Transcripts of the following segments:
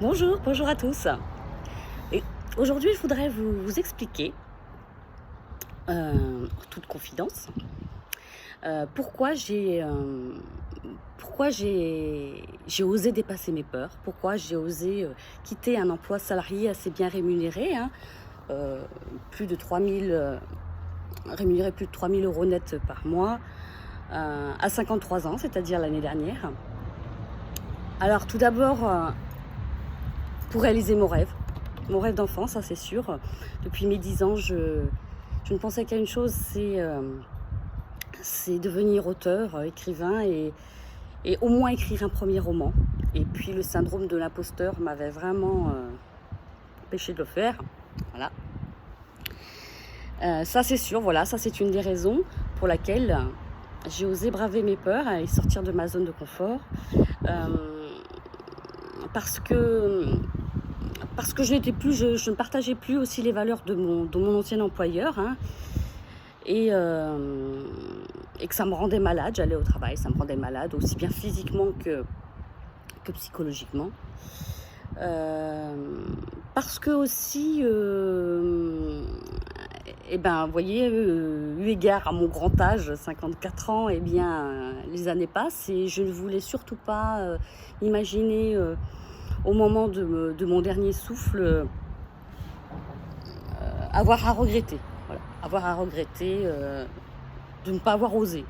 Bonjour, bonjour à tous. Et aujourd'hui, je voudrais vous expliquer, en toute confidence, pourquoi j'ai osé dépasser mes peurs, pourquoi j'ai osé quitter un emploi salarié assez bien rémunéré, hein, euh, plus de 3000, rémunéré plus de 3 000 € net par mois, à 53 ans, c'est-à-dire l'année dernière. Alors tout d'abord, pour réaliser mon rêve d'enfant, ça c'est sûr. Depuis mes 10 ans, je ne pensais qu'à une chose, c'est devenir auteur, écrivain et au moins écrire un premier roman. Et puis le syndrome de l'imposteur m'avait vraiment empêché de le faire. Voilà. Ça c'est sûr, voilà, ça c'est une des raisons pour laquelle j'ai osé braver mes peurs et sortir de ma zone de confort. Parce que je ne partageais plus aussi les valeurs de mon ancien employeur, hein, et que ça me rendait malade. J'allais au travail, ça me rendait malade, aussi bien physiquement que psychologiquement. Parce que aussi, vous voyez, eu égard à mon grand âge, 54 ans, les années passent et je ne voulais surtout pas imaginer au moment de mon dernier souffle avoir à regretter. Voilà. Avoir à regretter de ne pas avoir osé.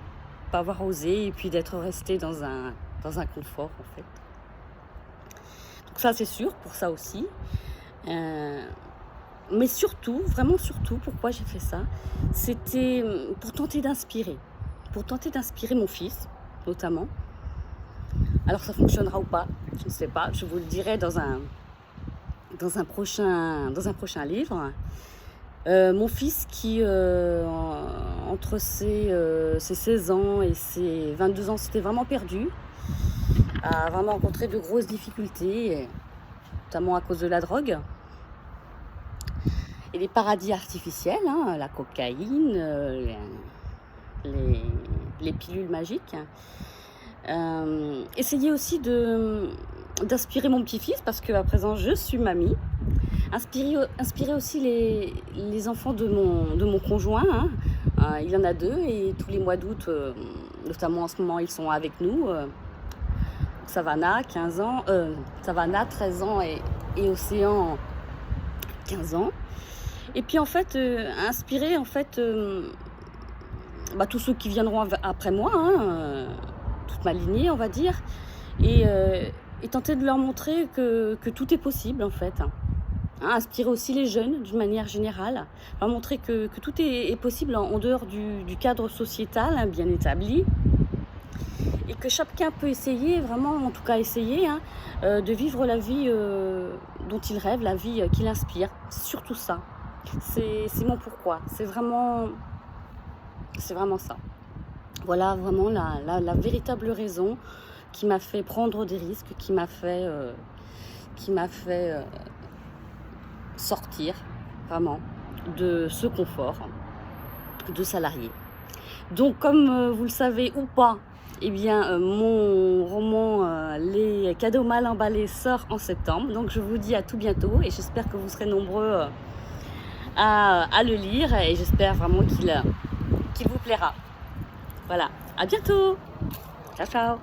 Pas avoir osé et puis d'être resté dans un confort en fait. Donc ça c'est sûr, pour ça aussi. Mais surtout, vraiment surtout, pourquoi j'ai fait ça, c'était pour tenter d'inspirer. Pour tenter d'inspirer mon fils, notamment. Alors ça fonctionnera ou pas, je ne sais pas, je vous le dirai dans un prochain livre. Mon fils qui, entre ses 16 ans et ses 22 ans, s'était vraiment perdu, a vraiment rencontré de grosses difficultés, notamment à cause de la drogue et les paradis artificiels, hein, la cocaïne, les pilules magiques. Essayer aussi d'inspirer mon petit-fils, parce qu'à présent je suis mamie. Inspirer aussi les enfants de mon conjoint, hein. Il y en a 2 et tous les mois d'août, notamment en ce moment, ils sont avec nous. Savannah, 15 ans, Savannah, 13 ans et Océan, 15 ans. Et puis en fait, inspirer en fait tous ceux qui viendront après moi, hein, toute ma lignée, on va dire, et tenter de leur montrer que tout est possible en fait. Hein, inspirer aussi les jeunes d'une manière générale, leur montrer que tout est possible en dehors du cadre sociétal, hein, bien établi, et que chacun peut essayer, vraiment, en tout cas essayer, hein, de vivre la vie dont il rêve, la vie qui l'inspire. C'est surtout ça. C'est mon pourquoi. C'est vraiment ça. Voilà vraiment la véritable raison qui m'a fait prendre des risques, qui m'a fait sortir vraiment de ce confort de salarié. Donc comme vous le savez ou pas, mon roman Les cadeaux mal emballés sort en septembre. Donc je vous dis à tout bientôt et j'espère que vous serez nombreux à le lire et j'espère vraiment qu'il vous plaira. Voilà, à bientôt. Ciao ciao.